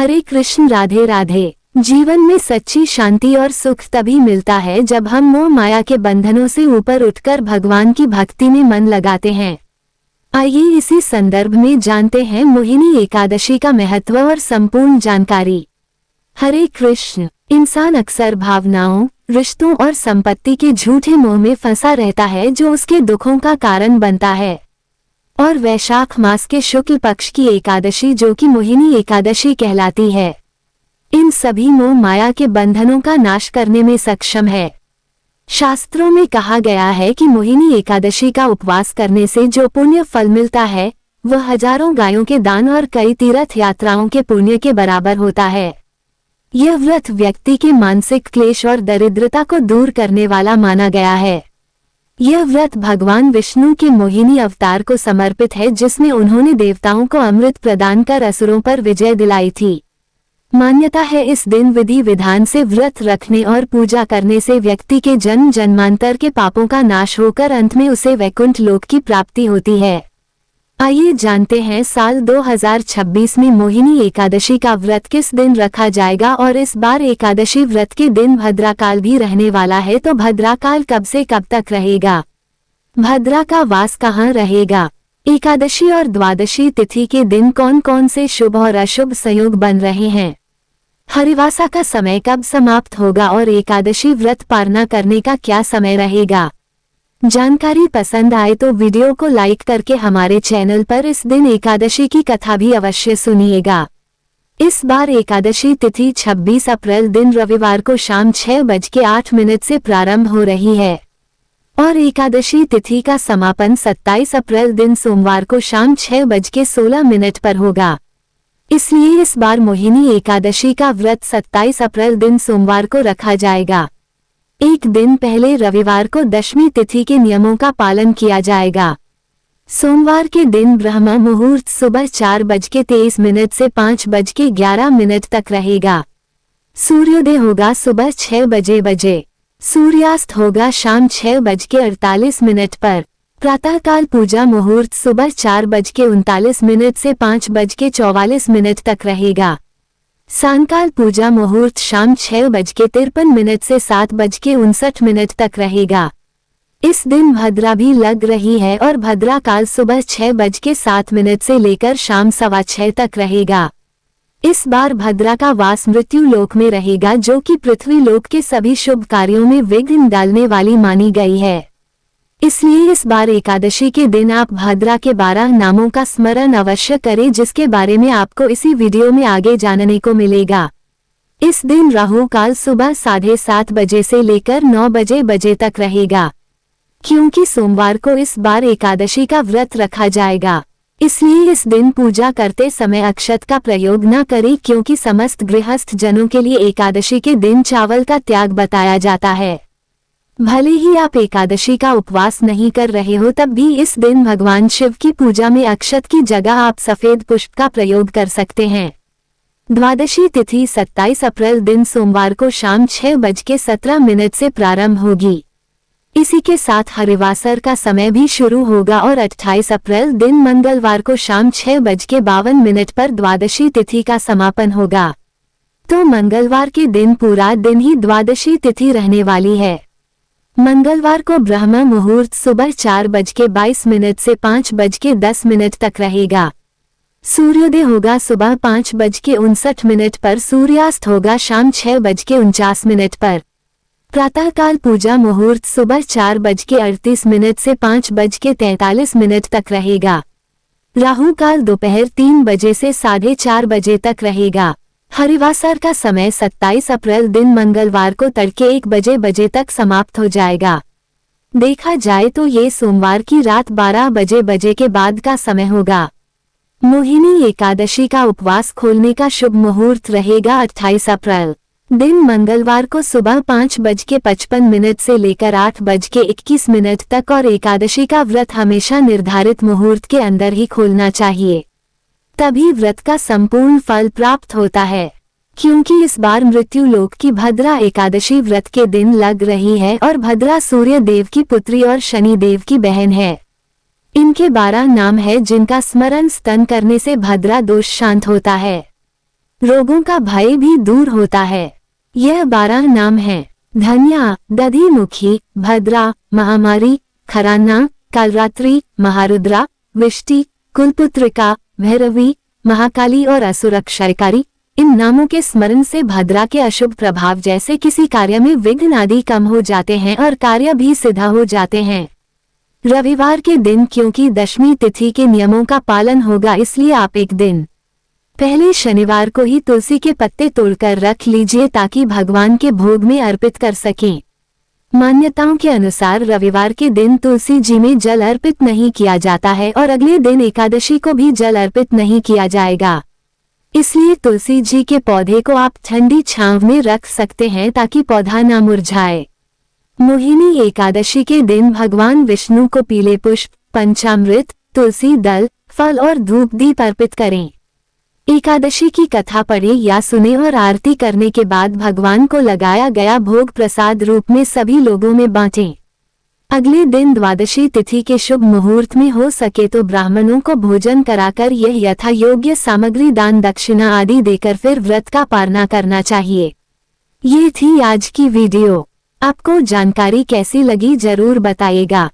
हरे कृष्ण, राधे राधे। जीवन में सच्ची शांति और सुख तभी मिलता है जब हम मोह माया के बंधनों से ऊपर उठकर भगवान की भक्ति में मन लगाते हैं। आइए इसी संदर्भ में जानते हैं मोहिनी एकादशी का महत्व और संपूर्ण जानकारी। हरे कृष्ण। इंसान अक्सर भावनाओं, रिश्तों और संपत्ति के झूठे मोह में फंसा रहता है जो उसके दुखों का कारण बनता है। और वैशाख मास के शुक्ल पक्ष की एकादशी जो कि मोहिनी एकादशी कहलाती है, इन सभी मोह माया के बंधनों का नाश करने में सक्षम है। शास्त्रों में कहा गया है कि मोहिनी एकादशी का उपवास करने से जो पुण्य फल मिलता है वह हजारों गायों के दान और कई तीर्थ यात्राओं के पुण्य के बराबर होता है। यह व्रत व्यक्ति के मानसिक क्लेश और दरिद्रता को दूर करने वाला माना गया है। यह व्रत भगवान विष्णु के मोहिनी अवतार को समर्पित है, जिसमें उन्होंने देवताओं को अमृत प्रदान कर असुरों पर विजय दिलाई थी। मान्यता है इस दिन विधि विधान से व्रत रखने और पूजा करने से व्यक्ति के जन्म जन्मांतर के पापों का नाश होकर अंत में उसे वैकुंठ लोक की प्राप्ति होती है। आइए जानते हैं साल 2026 में मोहिनी एकादशी का व्रत किस दिन रखा जाएगा। और इस बार एकादशी व्रत के दिन भद्राकाल भी रहने वाला है, तो भद्राकाल कब से कब तक रहेगा, भद्रा का वास कहाँ रहेगा, एकादशी और द्वादशी तिथि के दिन कौन कौन से शुभ और अशुभ संयोग बन रहे हैं, हरिवासा का समय कब समाप्त होगा और एकादशी व्रत पारना करने का क्या समय रहेगा। जानकारी पसंद आए तो वीडियो को लाइक करके हमारे चैनल पर इस दिन एकादशी की कथा भी अवश्य सुनिएगा। इस बार एकादशी तिथि 26 अप्रैल दिन रविवार को शाम 6:08 से प्रारंभ हो रही है और एकादशी तिथि का समापन 27 अप्रैल दिन सोमवार को शाम 6:16 पर होगा। इसलिए इस बार मोहिनी एकादशी का व्रत 27 अप्रैल दिन सोमवार को रखा जाएगा। एक दिन पहले रविवार को दशमी तिथि के नियमों का पालन किया जाएगा। सोमवार के दिन ब्रह्म मुहूर्त सुबह 4:23 से 5:11 तक रहेगा। सूर्योदय होगा सुबह 6 बजे। सूर्यास्त होगा शाम 6:48 पर। प्रातःकाल पूजा मुहूर्त सुबह 4:39 से 5:44 तक रहेगा। सांकाल पूजा मुहूर्त शाम 6:53 से 7:59 तक रहेगा। इस दिन भद्रा भी लग रही है और भद्रा काल सुबह 6:07 से लेकर शाम 6:15 तक रहेगा। इस बार भद्रा का वास मृत्यु लोक में रहेगा, जो कि पृथ्वी लोक के सभी शुभ कार्यों में विघ्न डालने वाली मानी गई है। इसलिए इस बार एकादशी के दिन आप भद्रा के 12 नामों का स्मरण अवश्य करें, जिसके बारे में आपको इसी वीडियो में आगे जानने को मिलेगा। इस दिन राहु काल सुबह 7:30 बजे से लेकर 9 बजे तक रहेगा। क्योंकि सोमवार को इस बार एकादशी का व्रत रखा जाएगा, इसलिए इस दिन पूजा करते समय अक्षत का प्रयोग न करें, क्योंकि समस्त गृहस्थ जनों के लिए एकादशी के दिन चावल का त्याग बताया जाता है। भले ही आप एकादशी का उपवास नहीं कर रहे हो, तब भी इस दिन भगवान शिव की पूजा में अक्षत की जगह आप सफेद पुष्प का प्रयोग कर सकते हैं। द्वादशी तिथि 27 अप्रैल दिन सोमवार को शाम 6:17 से प्रारंभ होगी। इसी के साथ हरिवासर का समय भी शुरू होगा और 28 अप्रैल दिन मंगलवार को शाम 6:52 पर द्वादशी तिथि का समापन होगा। तो मंगलवार के दिन पूरा दिन ही द्वादशी तिथि रहने वाली है। मंगलवार को ब्रह्म मुहूर्त सुबह 4:22 से 5:10 तक रहेगा। सूर्योदय होगा सुबह 5:59 पर। सूर्यास्त होगा शाम 6:49 पर। प्रातःकाल पूजा मुहूर्त सुबह 4:38 से 5:43 तक रहेगा। राहु काल दोपहर 3 बजे से 4:30 बजे तक रहेगा। हरिवासर का समय 27 अप्रैल दिन मंगलवार को तड़के 1 बजे तक समाप्त हो जाएगा। देखा जाए तो ये सोमवार की रात 12 बजे के बाद का समय होगा। मोहिनी एकादशी का उपवास खोलने का शुभ मुहूर्त रहेगा 28 अप्रैल दिन मंगलवार को सुबह 5:55 से लेकर 8:21 तक और एकादशी का व्रत हमेशा निर्धारित मुहूर्त के अंदर ही खोलना चाहिए, तभी व्रत का संपूर्ण फल प्राप्त होता है। क्योंकि इस बार मृत्यु लोक की भद्रा एकादशी व्रत के दिन लग रही है और भद्रा सूर्य देव की पुत्री और शनि देव की बहन है। इनके 12 नाम है जिनका स्मरण स्तन करने से भद्रा दोष शांत होता है। रोगों का भय भी दूर होता है। यह 12 नाम है: धन्या, दधिमुखी, भद्रा, महामारी, खराना, कालरात्रि, महारुद्रा, विष्टि, कुलपुत्रिका, भैरवी, महाकाली और असुरक्षयकारी। इन नामों के स्मरण से भद्रा के अशुभ प्रभाव जैसे किसी कार्य में विघ्न आदि कम हो जाते हैं और कार्य भी सिद्ध हो जाते हैं। रविवार के दिन क्योंकि दशमी तिथि के नियमों का पालन होगा, इसलिए आप एक दिन पहले शनिवार को ही तुलसी के पत्ते तोड़कर रख लीजिए ताकि भगवान के भोग में अर्पित कर सकें। मान्यताओं के अनुसार रविवार के दिन तुलसी जी में जल अर्पित नहीं किया जाता है और अगले दिन एकादशी को भी जल अर्पित नहीं किया जाएगा। इसलिए तुलसी जी के पौधे को आप ठंडी छांव में रख सकते हैं ताकि पौधा न मुरझाए। मोहिनी एकादशी के दिन भगवान विष्णु को पीले पुष्प, पंचामृत, तुलसी दल, फल और धूप दीप अर्पित करें। एकादशी की कथा पढ़े या सुने और आरती करने के बाद भगवान को लगाया गया भोग प्रसाद रूप में सभी लोगों में बांटें। अगले दिन द्वादशी तिथि के शुभ मुहूर्त में हो सके तो ब्राह्मणों को भोजन कराकर यह यथा योग्य सामग्री दान दक्षिणा आदि देकर फिर व्रत का पालना करना चाहिए। ये थी आज की वीडियो। आपको जानकारी कैसी लगी जरूर बताइएगा।